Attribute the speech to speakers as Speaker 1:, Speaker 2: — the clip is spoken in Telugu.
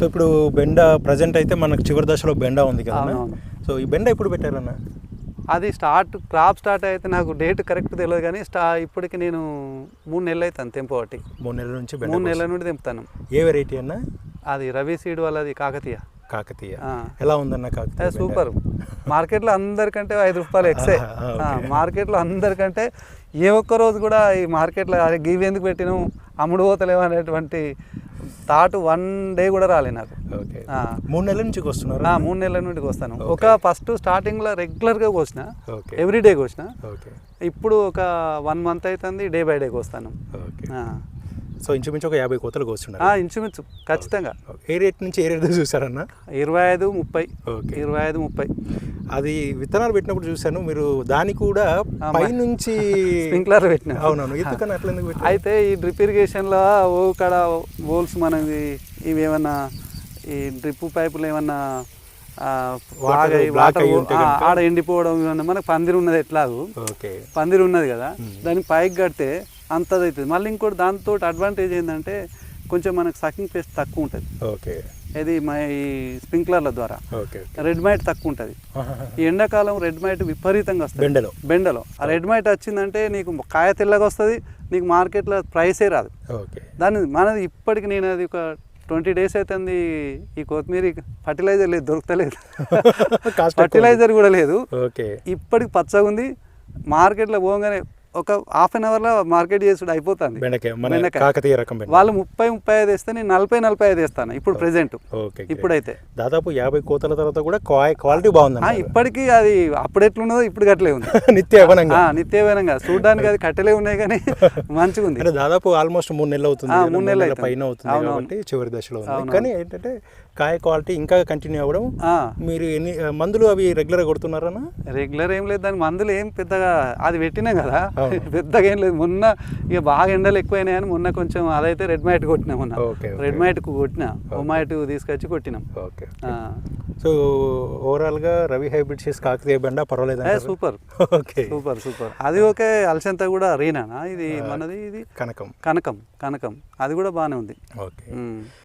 Speaker 1: సో ఇప్పుడు బెండ ప్రజెంట్ అయితే మనకు చివరి దశలో బెండ ఉంది కదా.
Speaker 2: అవునవును.
Speaker 1: సో ఈ బెండ ఎప్పుడు పెట్టారన్న?
Speaker 2: అది క్రాప్ స్టార్ట్ అయితే నాకు డేట్ కరెక్ట్ తెలియదు కానీ ఇప్పటికి నేను 3 నెలలు అవుతాను తెంపబట్టి.
Speaker 1: 3 నెలల నుంచి
Speaker 2: 3 నెలల నుండి తెంపుతాను.
Speaker 1: ఏ వెరైటీ అన్న?
Speaker 2: అది రవి సీడ్ వాళ్ళది కాకతీయ.
Speaker 1: ఎలా ఉందన్న కాకతీయ?
Speaker 2: సూపర్. మార్కెట్లో అందరికంటే 5 రూపాయలు ఎక్సే. మార్కెట్లో అందరికంటే ఏ ఒక్క రోజు కూడా ఈ మార్కెట్లో గివి ఎందుకు పెట్టినాం అమ్ముడు పోతలేవు అనేటువంటి థాట్ 1 డే కూడా రాలే నాకు.
Speaker 1: 3 నెలల నుంచి వస్తున్నారు?
Speaker 2: 3 నెలల నుండి వస్తాను. ఒక ఫస్ట్ స్టార్టింగ్లో రెగ్యులర్గా కోసిన, ఎవ్రీడే కోసిన. ఇప్పుడు ఒక 1 మంత్ అవుతుంది డే బై డే కోస్తాను.
Speaker 1: సో ఇంచుమించు ఒక 50 కోతలు కోస్తున్నారు?
Speaker 2: ఇంచుమించు ఖచ్చితంగా.
Speaker 1: ఏ రేట్ నుంచి ఏ రేట్ చూసారన్న?
Speaker 2: 25-30. 25-30.
Speaker 1: అది విత్తనాలు పెట్టినప్పుడు చూశాను మీరు దాన్ని కూడా పై నుంచి
Speaker 2: స్ప్రింక్లర్ పెట్టిన.
Speaker 1: అవునవును. ఎందుకని అట్లా ఎందుకు పెట్టారు?
Speaker 2: అయితే ఈ డ్రిప్ ఇరిగేషన్లో ఓక్కడ హోల్స్ మనది ఇవి ఏమన్నా ఈ డ్రిప్ పైపులు ఏమన్నా ఆడ ఎండిపోవడం ఏమన్నా మనకు పందిరి ఉన్నది ఎట్లాగూ పందిరి ఉన్నది కదా, దానికి పైకి కడితే అంతది అవుతుంది. మళ్ళీ ఇంకోటి దాంతో అడ్వాంటేజ్ ఏంటంటే కొంచెం మనకు సకింగ్ పేస్ట్ తక్కువ ఉంటుంది. ఇది ఈ స్ప్రింక్లర్ల ద్వారా రెడ్ మైట్ తక్కువ ఉంటుంది. ఈ ఎండాకాలం రెడ్ మైట్ విపరీతంగా వస్తుంది బెండలో. ఆ రెడ్ మైట్ వచ్చిందంటే నీకు కాయ తెల్లగా వస్తుంది, నీకు మార్కెట్లో ప్రైసే రాదు. మనది ఇప్పటికి నేను అది ఒక 20 days అవుతుంది ఈ కొత్తిమీర ఫర్టిలైజర్ లేదు, దొరుకుతలేదు. ఫర్టిలైజర్ కూడా లేదు. ఇప్పటికి పచ్చగా ఉంది. మార్కెట్లో పోగానే ఒక హాఫ్ అన్ అవర్లో మార్కెట్ చేసుడు అయిపోతుంది. వాళ్ళు 30-35 వేస్తే నేను 40-45 వేస్తాను ఇప్పుడు ప్రెసెంట్. ఇప్పుడైతే
Speaker 1: దాదాపు 50 కోతల తర్వాత కూడా క్వాలిటీ బాగుంది.
Speaker 2: ఇప్పటికీ అది అప్పుడు ఎట్లున్నదో ఇప్పుడు గట్లే ఉంది. నిత్యవనంగా చూడడానికి అది కట్టెలే ఉన్నాయి కానీ మంచిగా ఉంది.
Speaker 1: దాదాపు ఆల్మోస్ట్ 3 నెలలు అవుతుంది, 3 నెలల పైన అవుతుంది కాబట్టి చివరి దశలో ఉంది. కానీ ఏంటంటే కాయ క్వాలిటీ ఇంకా కంటిన్యూ అవ్వడం. మీరు ఎన్ని మందులు అవి రెగ్యులర్ కొడుతున్నారన్నా?
Speaker 2: రెగ్యులర్ ఏం లేదు, దాని మందులు ఏం పెద్దగా అది పెట్టినాం కదా, పెద్దగా ఏం లేదు. మొన్న ఇక బాగా ఎండలు ఎక్కువైనాయి అని మొన్న కొంచెం అదైతే రెడ్ మైట్ కొట్టినా. మొన్న రెడ్ మైట్ కొట్టినా, ఒమైట్ తీసుకొచ్చి కొట్టినాం.
Speaker 1: సో ఓవరాల్ గా రవి హైబ్రిడ్ చేసి కాకతీయ బెండ పర్వాలేదు?
Speaker 2: సూపర్. Super super. అది ఓకే. అలసంత కూడా రీనానా ఇది మనది? ఇది కనకం. అది కూడా బాగానే ఉంది.